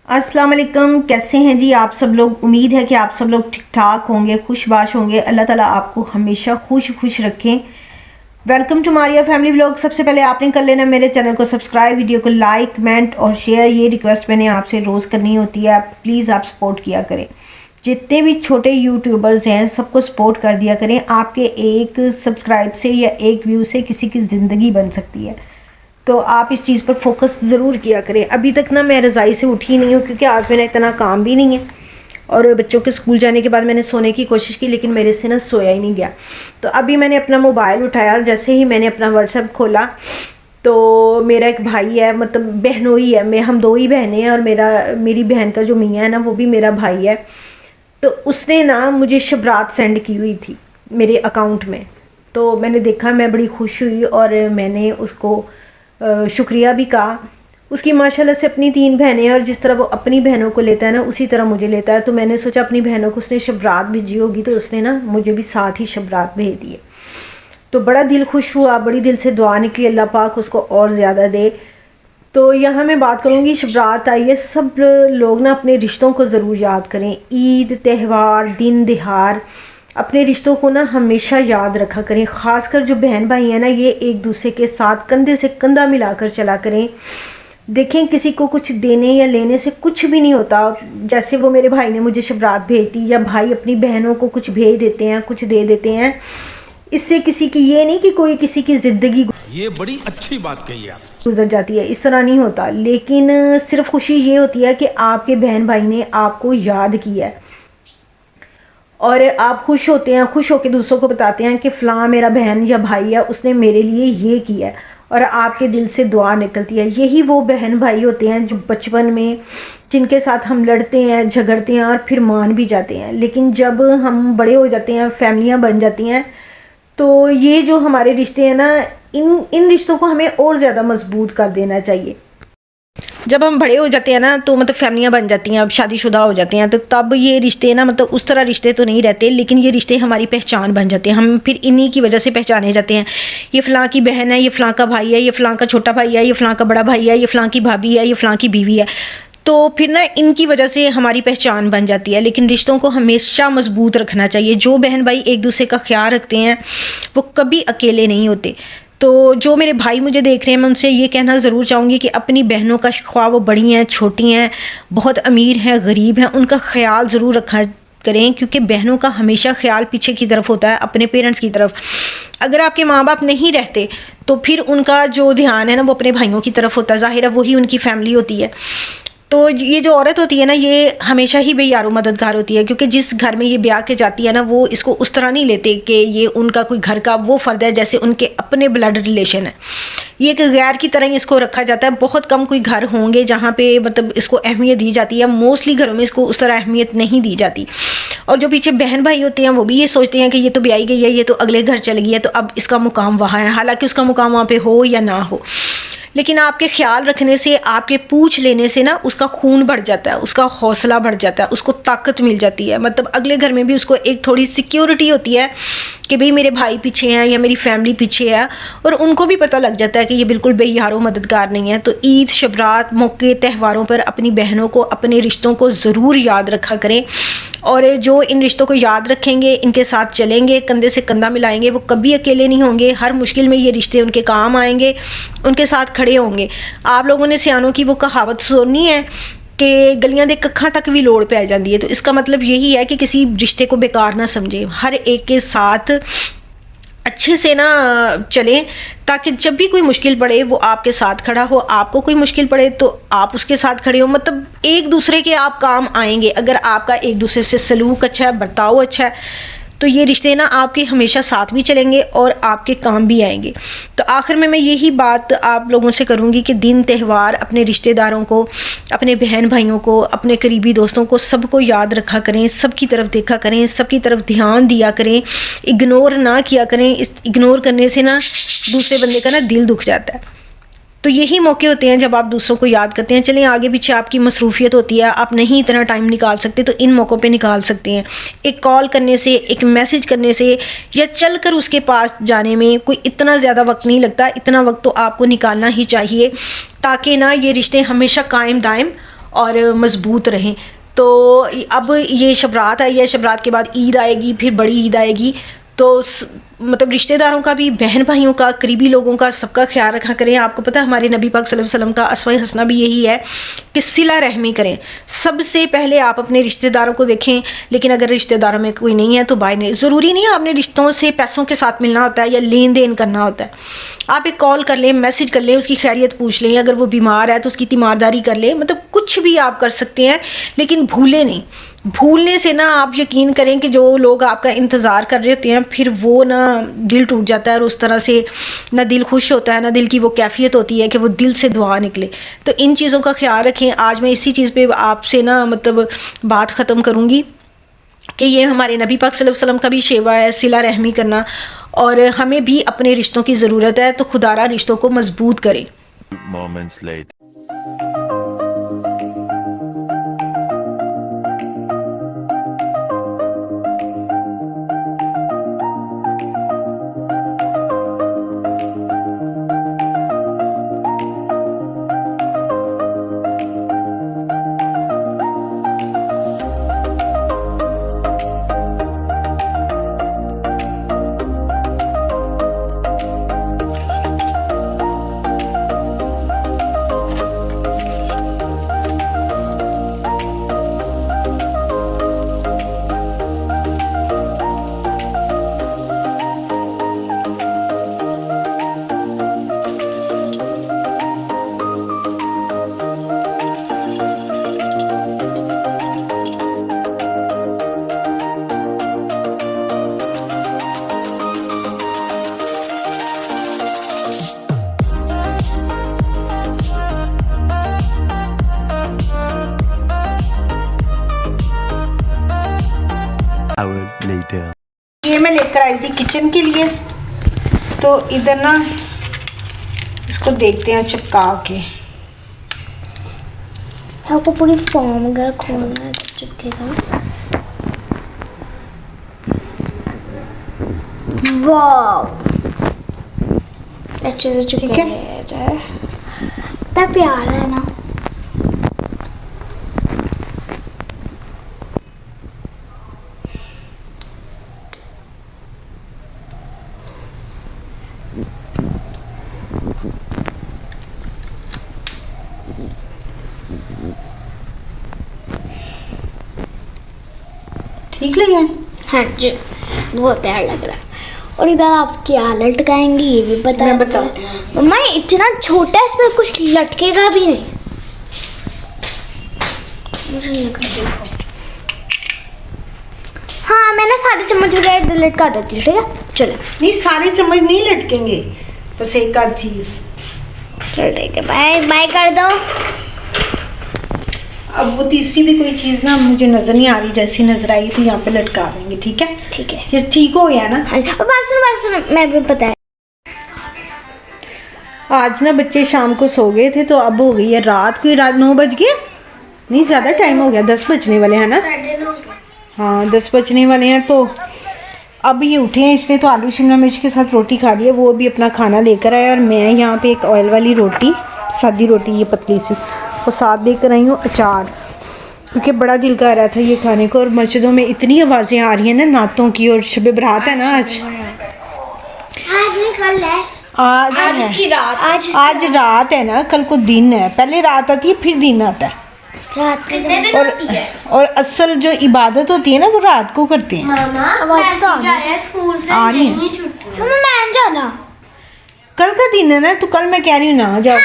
अस्सलाम वालेकुम। कैसे हैं जी आप सब लोग। उम्मीद है कि आप सब लोग ठीक ठाक होंगे, खुशबाश होंगे। अल्लाह ताला आपको हमेशा खुश खुश रखें। Welcome to Maria family vlog. सबसे पहले आपने कर लेना मेरे चैनल को सब्सक्राइब, वीडियो को लाइक, कमेंट और शेयर। ये रिक्वेस्ट मैंने आपसे रोज़ करनी होती है, प्लीज़ आप सपोर्ट किया करें। जितने भी छोटे यूट्यूबर्स हैं सबको सपोर्ट कर दिया करें। आपके एक सब्सक्राइब से या एक व्यू से किसी की ज़िंदगी बन सकती है, तो आप इस चीज़ पर फोकस ज़रूर किया करें। अभी तक ना मैं रज़ाई से उठी नहीं हूँ क्योंकि आज मेरा इतना काम भी नहीं है और बच्चों के स्कूल जाने के बाद मैंने सोने की कोशिश की लेकिन मेरे से ना सोया ही नहीं गया। तो अभी मैंने अपना मोबाइल उठाया और जैसे ही मैंने अपना व्हाट्सएप खोला तो मेरा एक भाई है, मतलब बहनोई है, हम दो ही बहनें हैं और मेरी बहन का जो मियाँ है ना वो भी मेरा भाई है। तो उसने ना मुझे शबरात सेंड की हुई थी मेरे अकाउंट में। तो मैंने देखा, मैं बड़ी खुश हुई और मैंने उसको शुक्रिया भी कहा। उसकी माशाल्लाह से अपनी 3 बहनें हैं और जिस तरह वो अपनी बहनों को लेता है ना उसी तरह मुझे लेता है। तो मैंने सोचा अपनी बहनों को उसने शबरात भेजी होगी तो उसने ना मुझे भी साथ ही शबरात भेज दिए। तो बड़ा दिल खुश हुआ, बड़ी दिल से दुआ निकली अल्लाह पाक उसको और ज़्यादा दे। तो यहाँ मैं बात करूँगी, शबरात आई है, सब लोग ना अपने रिश्तों को ज़रूर याद करें। ईद, त्यौहार, दिन दिहाड़, अपने रिश्तों को ना हमेशा याद रखा करें। ख़ासकर जो बहन भाई हैं ना, ये एक दूसरे के साथ कंधे से कंधा मिलाकर चला करें। देखें, किसी को कुछ देने या लेने से कुछ भी नहीं होता। जैसे वो मेरे भाई ने मुझे शबरात भेज दी या भाई अपनी बहनों को कुछ भेज देते हैं, कुछ दे देते हैं, इससे किसी की ये नहीं कि कोई किसी की ज़िंदगी, ये बड़ी अच्छी बात कही आप, गुजर जाती है, इस तरह नहीं होता। लेकिन सिर्फ खुशी ये होती है कि आपके बहन भाई ने आपको याद किया है और आप खुश होते हैं, खुश होकर दूसरों को बताते हैं कि फ़लाँ मेरा बहन या भाई है, उसने मेरे लिए ये किया है और आपके दिल से दुआ निकलती है। यही वो बहन भाई होते हैं जो बचपन में जिनके साथ हम लड़ते हैं, झगड़ते हैं और फिर मान भी जाते हैं। लेकिन जब हम बड़े हो जाते हैं, फैमिलियाँ बन जाती हैं, तो ये जो हमारे रिश्ते हैं ना, इन रिश्तों को हमें और ज़्यादा मजबूत कर देना चाहिए। जब हम बड़े हो जाते हैं ना तो मतलब फैमिलियाँ बन जाती हैं, अब शादीशुदा हो जाते हैं, तो तब ये रिश्ते ना मतलब उस तरह रिश्ते तो नहीं रहते, लेकिन ये रिश्ते हमारी पहचान बन जाते हैं। हम फिर इन्हीं की वजह से पहचाने जाते हैं। ये फ़लाँ की बहन है, ये फ़लाँ का भाई है, ये फ़लाँ का छोटा भाई है, ये फ़लाँ का बड़ा भाई है, ये फ़लाँ की भाभी है, ये फ़लाँ की बीवी है। तो फिर ना इनकी वजह से हमारी पहचान बन जाती है। लेकिन रिश्तों को हमेशा मजबूत रखना चाहिए। जो बहन भाई एक दूसरे का ख्याल रखते हैं वो कभी अकेले नहीं होते। तो जो मेरे भाई मुझे देख रहे हैं, मैं उनसे ये कहना ज़रूर चाहूँगी कि अपनी बहनों का, ख्वाह वो बड़ी हैं, छोटी हैं, बहुत अमीर हैं, गरीब हैं, उनका ख्याल ज़रूर रखा करें, क्योंकि बहनों का हमेशा ख्याल पीछे की तरफ होता है, अपने पेरेंट्स की तरफ। अगर आपके माँ बाप नहीं रहते तो फिर उनका जो ध्यान है ना वो अपने भाइयों की तरफ होता है। ज़ाहिर है वही उनकी फैमिली होती है। तो ये जो औरत होती है ना, ये हमेशा ही बेयारो मददगार होती है, क्योंकि जिस घर में ये ब्याह के जाती है ना, वो इसको उस तरह नहीं लेते कि ये उनका कोई घर का वो फ़र्द है जैसे उनके अपने ब्लड रिलेशन है। ये एक गैर की तरह इसको रखा जाता है। बहुत कम कोई घर होंगे जहाँ पे मतलब इसको अहमियत दी जाती है। मोस्टली घरों में इसको उस तरह अहमियत नहीं दी जाती। और जो पीछे बहन भाई होते हैं वो भी ये सोचते हैं कि ये तो ब्याही गई है, ये तो अगले घर चली गई है, तो अब इसका मुकाम वहाँ है, हालांकि उसका मुकाम वहाँ पे हो या ना हो। लेकिन आपके ख्याल रखने से, आपके पूछ लेने से ना उसका खून बढ़ जाता है, उसका हौसला बढ़ जाता है, उसको ताकत मिल जाती है। मतलब अगले घर में भी उसको एक थोड़ी सिक्योरिटी होती है कि भाई मेरे भाई पीछे हैं या मेरी फैमिली पीछे है, और उनको भी पता लग जाता है कि ये बिल्कुल बेयारो मददगार नहीं है। तो ईद, शबरात, मौके, त्यौहारों पर अपनी बहनों को, अपने रिश्तों को ज़रूर याद रखा करें। और जो इन रिश्तों को याद रखेंगे, इनके साथ चलेंगे, कंधे से कंधा मिलाएंगे, वो कभी अकेले नहीं होंगे। हर मुश्किल में ये रिश्ते उनके काम आएंगे, उनके साथ खड़े होंगे। आप लोगों ने सियानों की वो कहावत सुनी है कि गलियां दे कखा तक भी लोड़ पै जाती है। तो इसका मतलब यही है कि किसी रिश्ते को बेकार ना समझें, हर एक के साथ अच्छे से ना चलें, ताकि जब भी कोई मुश्किल पड़े वो आपके साथ खड़ा हो, आपको कोई मुश्किल पड़े तो आप उसके साथ खड़े हो। मतलब एक दूसरे के आप काम आएंगे। अगर आपका एक दूसरे से सलूक अच्छा है, बर्ताव अच्छा है, तो ये रिश्ते ना आपके हमेशा साथ भी चलेंगे और आपके काम भी आएंगे। तो आखिर में मैं यही बात आप लोगों से करूँगी कि दिन त्यौहार अपने रिश्तेदारों को, अपने बहन भाइयों को, अपने करीबी दोस्तों को, सबको याद रखा करें, सबकी तरफ देखा करें, सबकी तरफ ध्यान दिया करें, इग्नोर ना किया करें। इस इग्नोर करने से ना दूसरे बंदे का ना दिल दुख जाता है। तो यही मौके होते हैं जब आप दूसरों को याद करते हैं। चलें, आगे पीछे आपकी मसरूफियत होती है, आप नहीं इतना टाइम निकाल सकते, तो इन मौक़ों पे निकाल सकते हैं। एक कॉल करने से, एक मैसेज करने से या चल कर उसके पास जाने में कोई इतना ज़्यादा वक्त नहीं लगता। इतना वक्त तो आपको निकालना ही चाहिए ताकि ना ये रिश्ते हमेशा कायम दायम और मज़बूत रहें। तो अब ये शबरात आई है, शबरात के बाद ईद आएगी, फिर बड़ी ईद आएगी, तो मतलब रिश्तेदारों का भी, बहन भाइयों का, करीबी लोगों का, सबका ख्याल रखा करें। आपको पता है हमारे नबी पाक सल्लल्लाहु अलैहि वसल्लम का अस्वा हसना भी यही है कि सिला रहमी करें। सबसे पहले आप अपने रिश्तेदारों को देखें, लेकिन अगर रिश्तेदारों में कोई नहीं है तो बाय नहीं, ज़रूरी नहीं है आपने रिश्तों से पैसों के साथ मिलना होता है या लेन देन करना होता है। आप एक कॉल कर लें, मैसेज कर लें, उसकी खैरियत पूछ लें, अगर वो बीमार है तो उसकी तीमारदारी कर लें, मतलब कुछ भी आप कर सकते हैं, लेकिन भूलें नहीं। भूलने से ना आप यकीन करें कि जो लोग आपका इंतज़ार कर रहे होते हैं, फिर वो ना दिल टूट जाता है, और उस तरह से ना दिल खुश होता है, ना दिल की वो कैफियत होती है कि वो दिल से दुआ निकले। तो इन चीज़ों का ख्याल रखें। आज मैं इसी चीज़ पे आपसे ना मतलब बात ख़त्म करूँगी कि ये हमारे नबी पाक सल्लल्लाहु अलैहि वसल्लम का भी शेवा है, सिला रहमी करना, और हमें भी अपने रिश्तों की ज़रूरत है, तो खुदारा रिश्तों को मजबूत करें। Moments later. Hour later. ये मैं लेकर आई थी किचन के लिए, तो इधर ना इसको देखते हैं चिपका के। आपको पूरी फॉर्म वगैरह खोलना है तो चिपकेगा। वाह, अच्छे से चिपक जाए। कितना प्यारा है ना। ठीक लगे? हाँ जी, बहुत प्यारा लग रहा है। और इधर आप क्या लटकाएंगी ये भी बता। मैं बताती हूँ। मम्मा इतना छोटा है, इसमें कुछ लटकेगा भी नहीं। मुझे लगा देखो। हाँ, मैं ना सारे चम्मच वगैरह इधर लटका देती हूँ, ठीक है? चलो। नहीं, सारे चम्मच नहीं लटकेंगे, बस एक आध चीज़। चलो ठीक है, बाय बाय कर दो। अब वो तीसरी भी कोई चीज़ ना मुझे नज़र नहीं आ रही, जैसी नज़र आई तो यहाँ पे लटका देंगे, ठीक है? ठीक है। ये ठीक हो गया ना? हाँ, बात सुनो, मैं भी पता है। आज ना बच्चे शाम को सो गए थे, तो अब हो गई है रात, कोई रात 9 बज गए, नहीं ज़्यादा टाइम हो गया, 10 बजने वाले हैं ना? हाँ, 10 बजने वाले हैं। तो अब ये उठे हैं, इसने तो आलू शिमला मिर्च के साथ रोटी खा ली है, वो भी अपना खाना लेकर आया, और मैं यहाँ पे एक ऑयल वाली रोटी, सादी रोटी, ये पतली सी, और साथ लेकर आई हूँ अचार, क्योंकि बड़ा दिल कर रहा था ये खाने को। और मस्जिदों में इतनी आवाज़ें आ रही हैं ना नातों की, और शब बरात है ना आज नहीं कल है। आज की रात। आज रात है ना, कल को दिन है, पहले रात आती है फिर दिन आता है। रात कितने दिन होती है? और असल जो इबादत होती है ना वो रात को करते हैं। आवाज़ तो स्कूल से आ रही है। मैं जाना। कल का दिन है ना, तो कल मैं कह रही हूँ ना जाओ।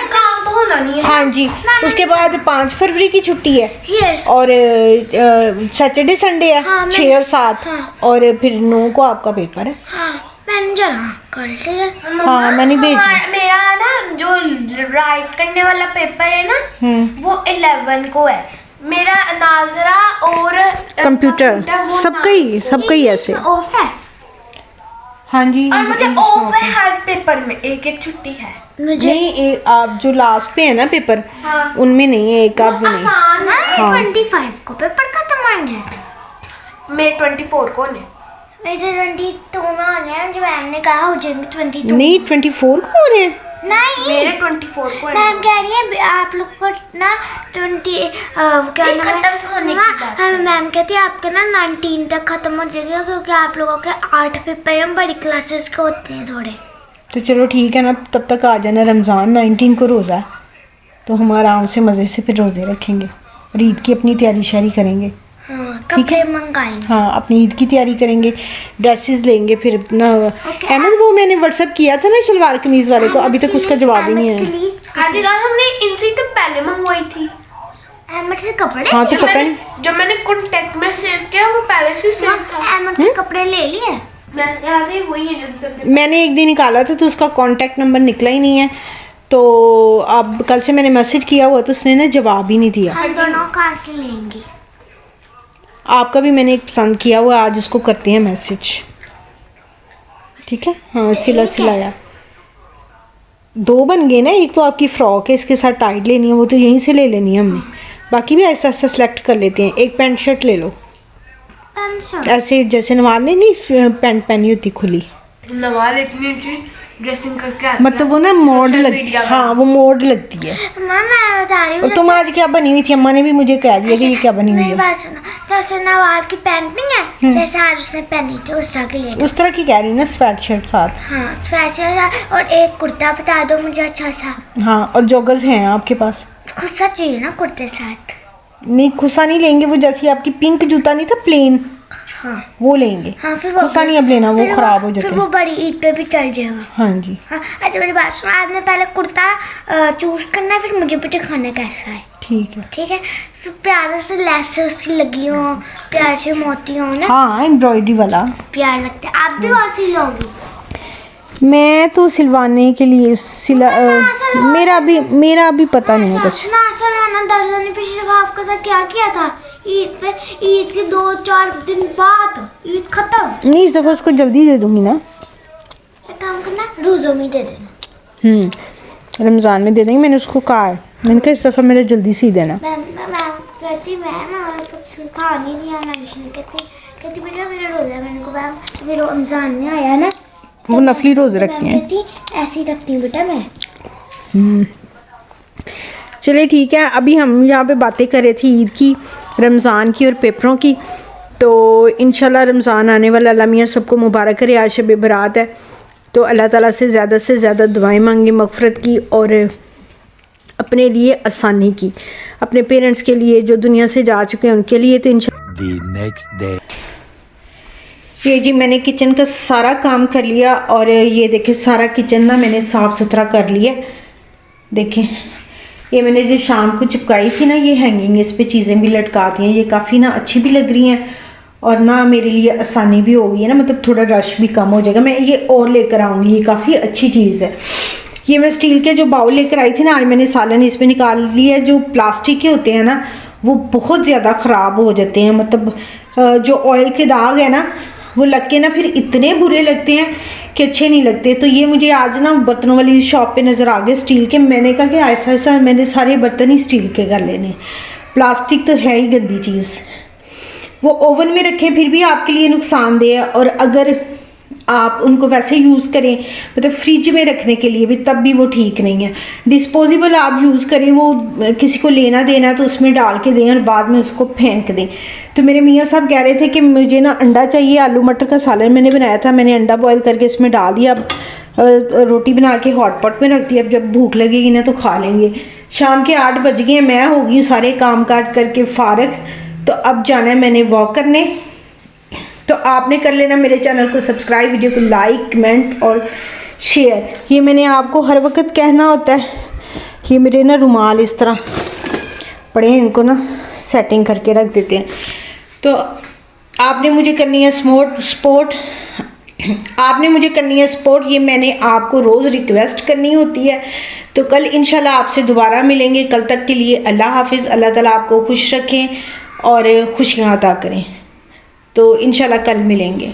काम तो होना नहीं है। हाँ जी, उसके बाद 5 फरवरी की छुट्टी है, यस। और सैटरडे संडे है, हाँ, 6 और 7, और फिर 9 को आपका पेपर है। हाँ, मैंने जाना कल, ठीक है? हाँ, मैंने भेजा। मेरा ना जो राइट करने वाला पेपर है ना, वो 11 को है। मेरा नाजरा और कंप्यूटर सबका ही ऐसे। ऑफ है। हाँ जी, और मुझे ऑफ है हर पेपर में, एक एक छुट्टी है। मुझे नहीं, आप जो लास्ट पे है ना पेपर, हाँ। उनमें नहीं है, एक आध में नहीं। आसान है। हाँ। 25 को पेपर खत्म होंगे। मेरे 24 को ने। मेरे 22 में हो गया, जो मैम ने कहा हो जाएंगे 22। नहीं, 24 को हो रहे हैं। नहीं, मेरे 24 को मैम कह रही है आप लोग को ना 20 क्या ये नाम खत्म होने की बात है। मैम कहती है आपका ना 19 तक खत्म हो जाएगा, क्योंकि आप लोगों के 8 पेपर हैं, बड़ी क्लासेस के होते हैं थोड़े। तो चलो ठीक है ना, तब तक आ जाना। रमज़ान 19 को रोज़ा है, तो हम आराम से मज़े से फिर रोज़े रखेंगे और ईद की अपनी तैयारी शारी करेंगे। हाँ, कपड़े मंगाएंगे। हाँ, अपनी ईद की तैयारी करेंगे, ड्रेसेस लेंगे फिर अपना। Okay, अहमद वो मैंने व्हाट्सअप किया था ना शलवार कमीज़ वाले को, अभी तक उसका जवाब ही नहीं आया। आज यार हमने इनसे तो पहले मंगवाई थी। अहमद से कपड़े हाँ, तो जो पता मैंने नहीं। जो मैंने कॉन्टेक्ट में सेव किया वो पहले से सेव था। अहमद के कपड़े ले लिए। मैं यहाँ से वही है जिनसे अपने- मैंने एक दिन निकाला था तो उसका कांटेक्ट नंबर निकला ही नहीं है, तो अब कल से मैंने मैसेज किया हुआ तो उसने ना जवाब ही नहीं दिया। हम दोनों कहाँ से लेंगे? आपका भी मैंने एक पसंद किया हुआ, आज उसको करते हैं मैसेज, ठीक है। हाँ, सिलाया 2 बन गए ना, एक तो आपकी फ्रॉक है, इसके साथ टाइट लेनी है, वो तो यहीं से ले लेनी है हमने। बाकी भी ऐसा ऐसा सेलेक्ट कर लेते हैं। एक पैंट शर्ट ले लो, ऐसे जैसे नवाज ने नहीं पैंट पहनी होती खुली, नवाज इतनी अच्छी ड्रेसिंग करके आती मतलब वो ना मोड सोशल लगती मीडिया है। में। हाँ, वो मोड लगती है। माँ मैं बता रही हूँ, और तुम आज क्या बनी हुई थी? अम्मा ने भी मुझे कह दिया कि ये क्या बनी हुई मेरी है। बात सुनो, जैसे नवाज की पैंट नहीं है, जैसे आज उसने पहनी थी उस तरह की लेनी। उस तरह की कह रही हूँ ना, स्वेट शर्ट साथ। हाँ, स्पेशल। और एक कुर्ता बता दो मुझे अच्छा सा। हाँ, और जॉगर्स हैं आपके पास? खुस्सा चाहिए ना कुर्ते साथ। नहीं, खुसा नहीं लेंगे, वो जैसी आपकी पिंक जूता नहीं था प्लेन, हाँ वो लेंगे। हाँ, फिर वो खुसा नहीं अब लेना, वो फिर खराब हो जाते फिर वो हैं। बड़ी ईद पे भी चल जाएगा। हाँ जी, हाँ, अच्छा मेरी बात सुनो, आपने पहले कुर्ता चूज करना है, फिर मुझे भी दिखाना कैसा है, ठीक है। ठीक है। फिर प्यारे से लेस उसकी लगी हो, प्यार से मोती हो ना, हाँ, एम्ब्रॉयडरी वाला प्यार लगता है। आप भी वहाँ से लोगी? मैं तो सिलवाने के लिए मेरा भी पता नहीं है कुछ। ना सलवाना दर्जन पिछले दफा आपके साथ क्या किया था ईद पे? ईद के 2-4 दिन बाद ईद खत्म। नहीं, इस दफ़ा उसको जल्दी दे दूंगी ना। एक काम करना, रोज़ों में दे देना। रमज़ान में दे देंगे, मैंने उसको कहा है। मैंने कहा इस दफ़ा मेरा जल्दी सी देना। मैम कहती मैम कुछ खा नहीं दिया। मैम कहती बेटा मेरा रोज़ा है। मैंने कहा मैम मेरा रमज़ान नहीं आया ना, वो नफली रोज़े रखती मैम हैं। कहती ऐसी रखती हूँ बेटा मैं। चलिए ठीक है, अभी हम यहाँ पे बातें कर रहे थे ईद की, रमज़ान की और पेपरों की। तो इंशाल्लाह रमज़ान आने वाला, अल्लाह मियाँ सबको मुबारक करे। आज शब बरात है, तो अल्लाह ताला से ज़्यादा दुआएं मांगी मग़फ़िरत की और अपने लिए आसानी की, अपने पेरेंट्स के लिए जो दुनिया से जा चुके हैं उनके लिए। तो इंशाल्लाह The next day. ये जी मैंने किचन का सारा काम कर लिया और ये देखें सारा किचन ना मैंने साफ़ सुथरा कर लिया। देखें ये मैंने जो शाम को चिपकाई थी ना, ये हैंगिंग, इस पे चीज़ें भी लटका दी हैं। ये काफ़ी ना अच्छी भी लग रही हैं और ना मेरे लिए आसानी भी हो गई है ना, मतलब थोड़ा रश भी कम हो जाएगा। मैं ये और लेकर आऊँगी, ये काफ़ी अच्छी चीज़ है। ये मैं स्टील के जो बाउल लेकर आई थी ना, आज मैंने सालन इसमें निकाल लिया। जो प्लास्टिक के होते हैं ना वो बहुत ज़्यादा ख़राब हो जाते हैं, मतलब जो ऑयल के दाग है ना वो लग के ना फिर इतने बुरे लगते हैं कि अच्छे नहीं लगते। तो ये मुझे आज ना बर्तनों वाली शॉप पे नज़र आ गए स्टील के। मैंने कहा कि ऐसा ऐसा मैंने सारे बर्तन ही स्टील के कर लेने, प्लास्टिक तो है ही गंदी चीज़। वो ओवन में रखें फिर भी आपके लिए नुकसानदेह है, और अगर आप उनको वैसे यूज़ करें मतलब फ्रिज में रखने के लिए भी, तब भी वो ठीक नहीं है। डिस्पोजेबल आप यूज़ करें, वो किसी को लेना देना तो उसमें डाल के दें और बाद में उसको फेंक दें। तो मेरे मियाँ साहब कह रहे थे कि मुझे ना अंडा चाहिए, आलू मटर का सालन मैंने बनाया था, मैंने अंडा बॉयल करके इसमें डाल दिया। अब रोटी बना के हॉट पॉट में रख दी, अब जब भूख लगेगी ना तो खा लेंगे। शाम के 8 बज गए, मैं हो गई सारे काम काज करके फारग। तो अब जाना है मैंने वॉक करने। तो आपने कर लेना मेरे चैनल को सब्सक्राइब, वीडियो को लाइक, कमेंट और शेयर। ये मैंने आपको हर वक्त कहना होता है। ये मेरे ना रुमाल इस तरह पड़े हैं, इनको ना सेटिंग करके रख देते हैं। तो आपने मुझे करनी है सपोर्ट, आपने मुझे करनी है सपोर्ट। ये मैंने आपको रोज़ रिक्वेस्ट करनी होती है। तो कल इंशाल्लाह आपसे दोबारा मिलेंगे। कल तक के लिए अल्लाह हाफिज़। अल्लाह ताला आपको खुश रखें और खुशियाँ अता करें। तो इंशाल्लाह कल मिलेंगे।